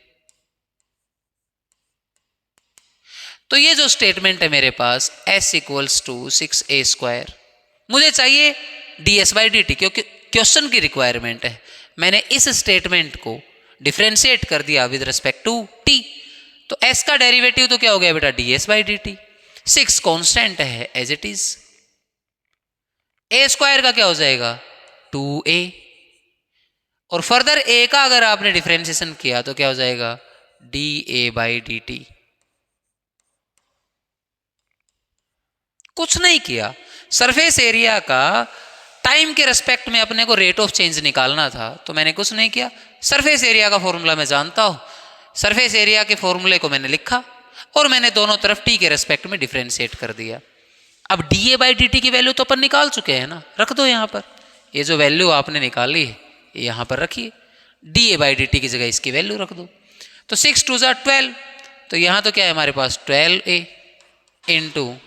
तो ये जो स्टेटमेंट है मेरे पास s = 6a², मुझे चाहिए ds/dt क्योंकि क्वेश्चन की रिक्वायरमेंट है। मैंने इस स्टेटमेंट को डिफरेंशिएट कर दिया विद रिस्पेक्ट टू t, तो s का डेरिवेटिव तो क्या हो गया बेटा, ds/dt। 6 कांस्टेंट है एज इट इज, a² का क्या हो जाएगा 2a, और फर्दर a का अगर आपने डिफरेंशिएशन किया तो क्या हो जाएगा dA/dt। कुछ नहीं किया, सरफेस एरिया का टाइम के रेस्पेक्ट में अपने को रेट ऑफ चेंज निकालना था, तो मैंने कुछ नहीं किया, सरफेस एरिया का फॉर्मूला मैं जानता हूं, सरफेस एरिया के फॉर्मूले को मैंने लिखा और मैंने दोनों तरफ t के रेस्पेक्ट में डिफरेंशिएट कर दिया। अब dA/dt की वैल्यू तो अपन निकाल चुके हैं ना, रख दो यहां पर, ये जो वैल्यू आपने निकाली है यहां पर रखिए, dA/dt की जगह इसकी वैल्यू रख दो। तो 6 2 12, तो यहां तो क्या है हमारे पास 12a इंटू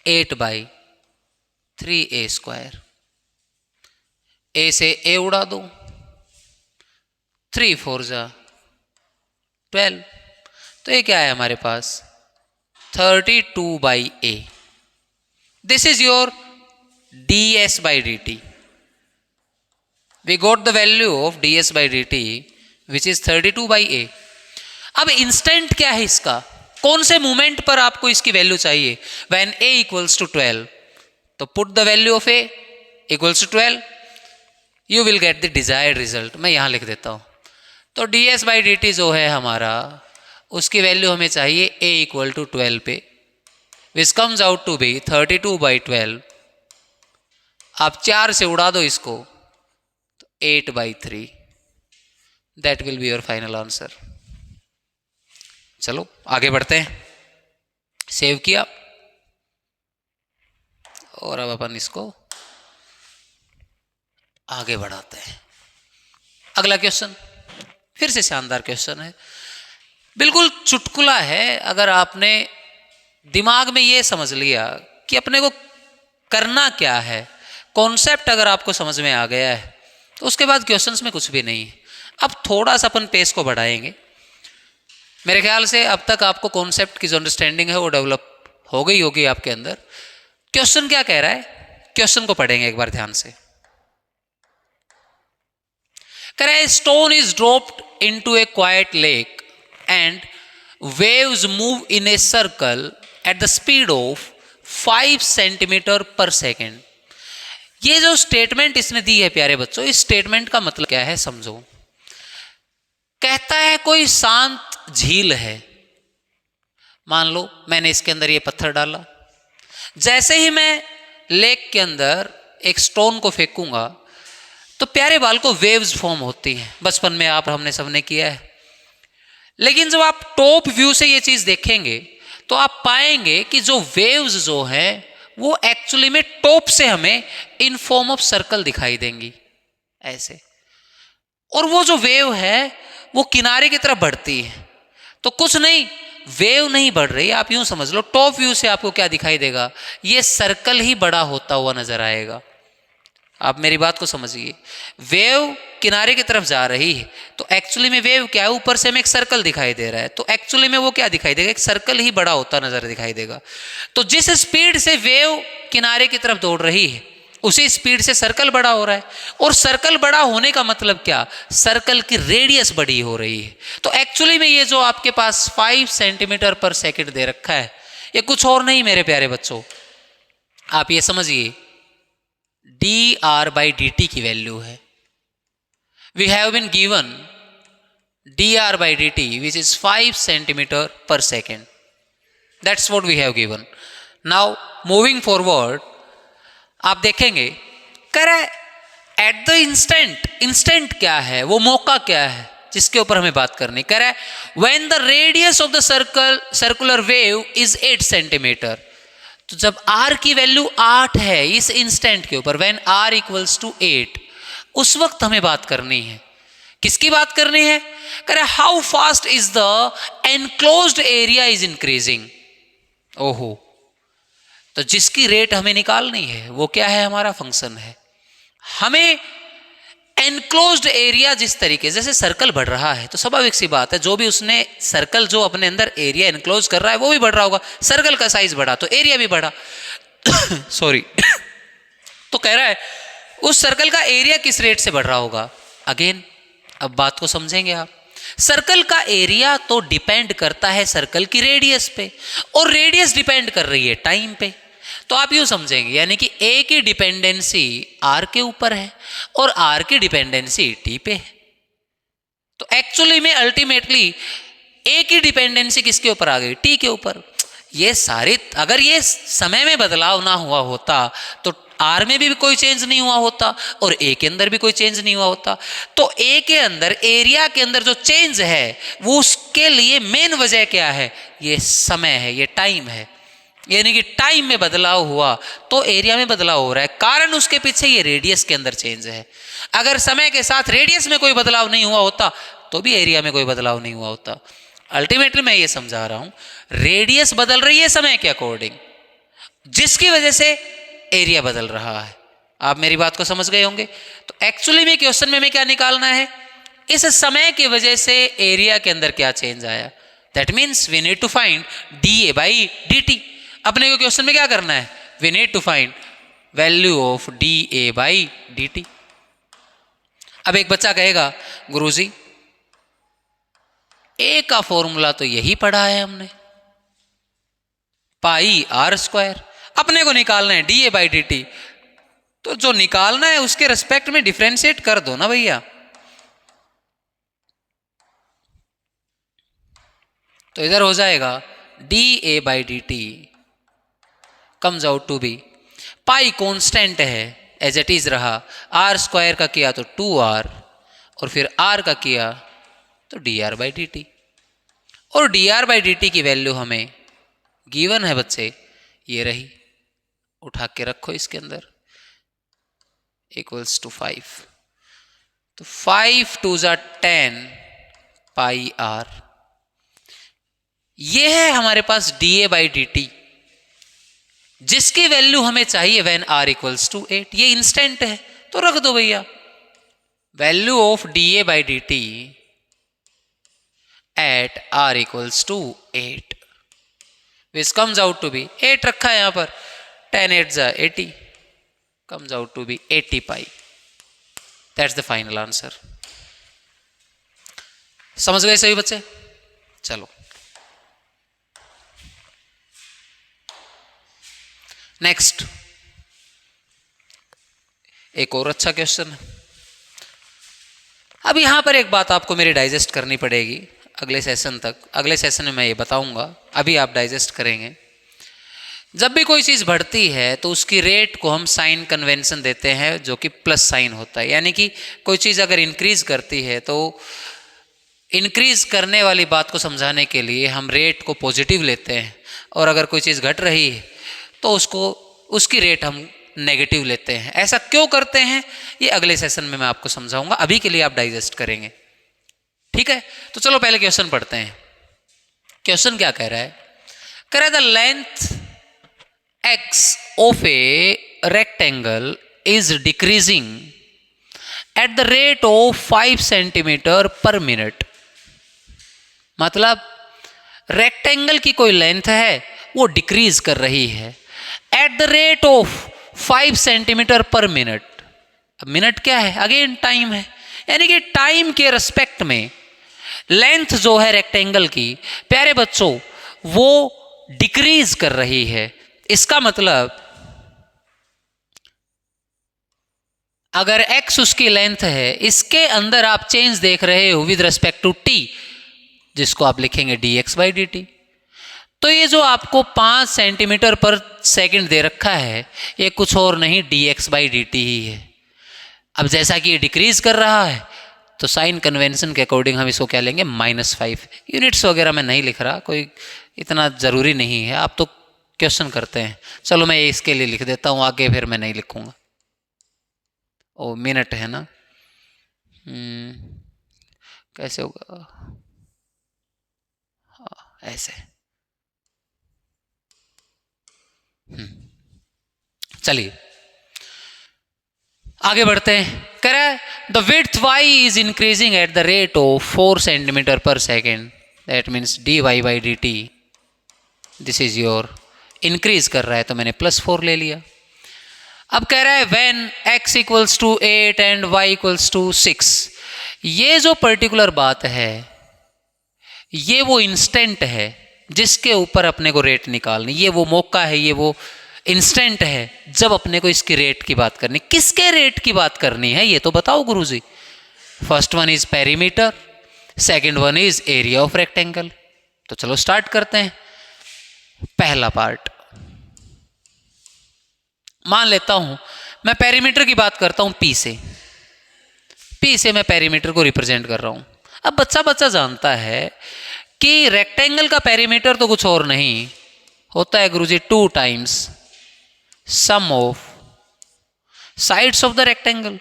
8/3a², a से a उड़ा दो, 3 4 12, तो ये क्या है हमारे पास 32/a। This is your ds/dt। We got the value of ds/dt which is 32/a। अब इंस्टेंट क्या है इसका, कौन से मोमेंट पर आपको इसकी वैल्यू चाहिए, व्हेन a = 12, तो put the value of a = 12, you will get the desired result. मैं यहां लिख देता हूं, तो ds/dt जो है हमारा, उसकी वैल्यू हमें चाहिए a = 12 पे, which comes out to be 32/12। आप 4 से उड़ा दो इसको, तो 8/3, that will be your final answer. चलो आगे बढ़ते हैं, सेव किया और अब अपन इसको आगे बढ़ाते हैं। अगला क्वेश्चन फिर से शानदार क्वेश्चन है, बिल्कुल चुटकुला है। अगर आपने दिमाग में ये समझ लिया कि अपने को करना क्या है, कॉन्सेप्ट अगर आपको समझ में आ गया है, तो उसके बाद क्वेश्चंस में कुछ भी नहीं है। अब थोड़ा सा अपन पेस को बढ़ाएंगे। मेरे ख्याल से अब तक आपको कॉन्सेप्ट की जो अंडरस्टैंडिंग है वो डेवलप हो गई होगी आपके अंदर। क्वेश्चन क्या कह रहा है, क्वेश्चन को पढ़ेंगे एक बार ध्यान से। कह रहा है stone is dropped into A quite lake and waves move in a circle at the speed of 5 centimetre पर सेकेंड। ये जो स्टेटमेंट इसने दी है प्यारे बच्चों, इस स्टेटमेंट का मतलब क्या है समझो। कहता है कोई शांत झील है, मान लो मैंने इसके अंदर ये पत्थर डाला, जैसे ही मैं लेक के अंदर एक स्टोन को फेंकूंगा तो प्यारे बाल को वेव्स फॉर्म होती हैं। बचपन में आप हमने सबने किया है। लेकिन जब आप टॉप व्यू से ये चीज देखेंगे तो आप पाएंगे कि जो वेव्स जो हैं वो एक्चुअली में टॉप से हमें इन फॉर्म ऑफ सर्कल दिखाई देंगी ऐसे, और वो जो वेव है वो किनारे की तरफ बढ़ती है। तो कुछ नहीं, वेव नहीं बढ़ रही, आप यूं समझ लो टॉप व्यू से आपको क्या दिखाई देगा, ये सर्कल ही बड़ा होता हुआ नजर आएगा। आप मेरी बात को समझिए, वेव किनारे की तरफ जा रही है तो एक्चुअली में वेव क्या है, ऊपर से हमें एक सर्कल दिखाई दे रहा है, तो एक्चुअली में वो क्या दिखाई देगा, एक सर्कल ही बड़ा होता नजर दिखाई देगा। तो जिस स्पीड से वेव किनारे की तरफ दौड़ रही है उसी स्पीड से सर्कल बड़ा हो रहा है, और सर्कल बड़ा होने का मतलब क्या, सर्कल की रेडियस बड़ी हो रही है। तो एक्चुअली में ये जो आपके पास 5 सेंटीमीटर पर सेकेंड दे रखा है, ये कुछ और नहीं मेरे प्यारे बच्चों, आप ये समझिए dr/dt की वैल्यू है। We have been given dr/dt which is 5 centimetre पर second, that's what we have given. Now moving forward आप देखेंगे कह रहा है एट द इंस्टेंट क्या है, वो मौका क्या है जिसके ऊपर हमें बात करनी, कह रहा है when the radius of the circular wave is 8 centimetre. तो जब r की वैल्यू 8 है इस इंस्टेंट के ऊपर, व्हेन r इक्वल्स टू 8, उस वक्त हमें बात करनी है, किसकी बात करनी है, कह रहा है how fast is the enclosed area is increasing. ओहो, तो जिसकी रेट हमें निकालनी है वो क्या है, हमारा फंक्शन है। हमें एनक्लोज्ड एरिया जिस तरीके जैसे सर्कल बढ़ रहा है तो स्वाभाविक सी बात है, जो भी उसने सर्कल जो अपने अंदर एरिया एनक्लोज कर रहा है वो भी बढ़ रहा होगा, सर्कल का साइज बढ़ा तो एरिया भी बढ़ा सॉरी तो कह रहा है उस सर्कल का एरिया किस रेट से बढ़ रहा होगा। अगेन अब बात को समझेंगे आप, सर्कल का एरिया तो डिपेंड करता है सर्कल की रेडियस पे, और रेडियस डिपेंड कर रही है टाइम पे। तो आप यूं समझेंगे यानी कि ए की डिपेंडेंसी आर के ऊपर है और आर की डिपेंडेंसी टी पे है। तो एक्चुअली में अल्टीमेटली ए की डिपेंडेंसी किसके ऊपर आ गई, टी के ऊपर। ये सारे अगर ये समय में बदलाव ना हुआ होता तो आर में भी कोई चेंज नहीं हुआ होता और ए के अंदर भी कोई चेंज नहीं हुआ होता। तो ए के अंदर एरिया के अंदर जो चेंज है वो उसके लिए मेन वजह क्या है, ये समय है, ये टाइम है। यानी कि टाइम में बदलाव हुआ तो एरिया में बदलाव हो रहा है, कारण उसके पीछे ये रेडियस के अंदर चेंज है। अगर समय के साथ रेडियस में कोई बदलाव नहीं हुआ होता तो भी एरिया में कोई बदलाव नहीं हुआ होता। अल्टीमेटली मैं ये समझा रहा हूं, रेडियस बदल रही है समय के अकॉर्डिंग, जिसकी वजह से एरिया बदल रहा है। आप मेरी बात को समझ गए होंगे। तो एक्चुअली में क्वेश्चन में हमें क्या निकालना है, इस समय की वजह से एरिया के अंदर क्या चेंज आया, that means we need to find dA/dt। अपने को क्वेश्चन में क्या करना है, we need to find value of dA/dt। अब एक बच्चा कहेगा गुरुजी ए का फॉर्मूला तो यही पढ़ा है हमने, πr², अपने को निकालना है dA/dt। तो जो निकालना है उसके रिस्पेक्ट में डिफरेंशिएट कर दो ना भैया। तो इधर हो जाएगा dA/dt comes out to be, pi constant है एज इट इज रहा, r² का किया तो 2r और फिर r का किया तो dr/dt। और dr/dt की वैल्यू हमें गिवन है बच्चे, ये रही, उठा के रखो इसके अंदर, इक्वल्स टू 5। तो 5 2 = 10 πr, ये है हमारे पास dA/dt जिसकी वैल्यू हमें चाहिए व्हेन r इक्वल्स टू 8। ये इंस्टेंट है तो रख दो भैया, value of dA/dt at r equals to 8 which comes out to be 8 रखा है यहां पर, 10 8 = 80 comes out to be 80 pi। That's the final answer। समझ गए सभी बच्चे? चलो नेक्स्ट, एक और अच्छा क्वेश्चन है। अब यहां पर एक बात आपको मेरी डाइजेस्ट करनी पड़ेगी अगले सेशन तक। अगले सेशन में मैं ये बताऊंगा, अभी आप डाइजेस्ट करेंगे। जब भी कोई चीज़ बढ़ती है तो उसकी रेट को हम साइन कन्वेंशन देते हैं जो कि प्लस साइन होता है। यानी कि कोई चीज़ अगर इंक्रीज करती है तो इंक्रीज करने वाली बात को समझाने के लिए हम रेट को पॉजिटिव लेते हैं, और अगर कोई चीज़ घट रही है तो उसको उसकी रेट हम नेगेटिव लेते हैं। ऐसा क्यों करते हैं ये अगले सेशन में मैं आपको समझाऊंगा, अभी के लिए आप डाइजेस्ट करेंगे, ठीक है। तो चलो पहले क्वेश्चन पढ़ते हैं। क्वेश्चन क्या कह रहा है? कह रहा है the length x of a rectangle is decreasing eight the rate of 5 centimetre पर मिनट। मतलब रेक्टेंगल की कोई लेंथ है वो डिक्रीज कर रही है at the rate of 5 centimetre पर मिनट। अब मिनट क्या है? अगेन टाइम है, यानी कि टाइम के रिस्पेक्ट में लेंथ जो है रेक्टेंगल की, प्यारे बच्चों, वो डिक्रीज कर रही है। इसका मतलब अगर x उसकी लेंथ है, इसके अंदर आप चेंज देख रहे हो विद रिस्पेक्ट टू t, जिसको आप लिखेंगे dx/dt। तो ये जो आपको 5 सेंटीमीटर पर सेकंड दे रखा है, ये कुछ और नहीं dx/dt ही है। अब जैसा कि ये डिक्रीज कर रहा है तो साइन कन्वेंशन के अकॉर्डिंग हम इसको क्या लेंगे? -5। यूनिट्स वगैरह मैं नहीं लिख रहा, कोई इतना ज़रूरी नहीं है, आप तो क्वेश्चन करते हैं। चलो मैं इसके लिए लिख देता हूँ, आगे फिर मैं नहीं लिखूँगा। ओ मिनट है ना, कैसे होगा? हाँ ऐसे। चलिए आगे बढ़ते हैं। कह रहा है the width y is increasing at the rate of 4 centimetre पर second, that means dy/dt, this is your increase कर रहा है, तो मैंने +4 ले लिया। अब कह रहा है when x equals to 8 and y equals to 6, ये जो पर्टिकुलर बात है ये वो इंस्टेंट है जिसके ऊपर अपने को रेट निकालनी, ये वो मौका है, ये वो इंस्टेंट है जब अपने को इसकी रेट की बात करनी। किसके रेट की बात करनी है ये तो बताओ गुरुजी। First one is perimeter, second one is area of rectangle. तो चलो स्टार्ट करते हैं। पहला पार्ट, मान लेता हूं मैं पेरीमीटर की बात करता हूं P से मैं पेरीमीटर को रिप्रेजेंट कर रहा हूं। अब बच्चा जानता है कि रेक्टेंगल का पेरीमीटर तो कुछ और नहीं होता है गुरुजी 2 times sum of sides of the rectangle.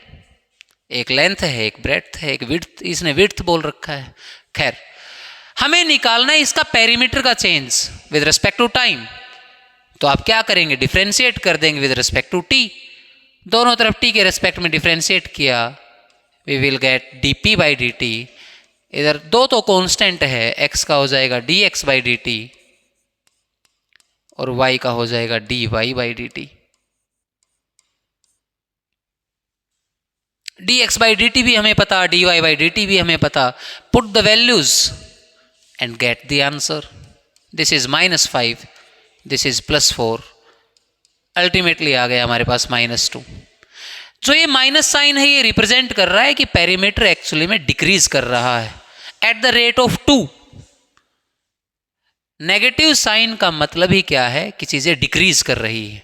एक लेंथ है, एक ब्रेड्थ है, एक विड्थ, इसने विड्थ बोल रखा है। खैर हमें निकालना है इसका पेरीमीटर का change with respect to time. तो आप क्या करेंगे? डिफरेंशिएट कर देंगे विद रिस्पेक्ट टू t। दोनों तरफ t के रिस्पेक्ट में डिफरेंशिएट किया, वी विल गेट dp/dt। इधर दो तो कांस्टेंट है, x का हो जाएगा dx/dt और y का हो जाएगा dy/dt। dx/dt भी हमें पता, dy/dt भी हमें पता। Put the values and get the answer. This is -5, this is +4, ultimately आ गया हमारे पास -2। जो ये माइनस साइन है ये रिप्रेजेंट कर रहा है कि पेरीमीटर एक्चुअली में डिक्रीज कर रहा है at the rate of 2। Negative sign का मतलब ही क्या है कि चीजें डिक्रीज कर रही है।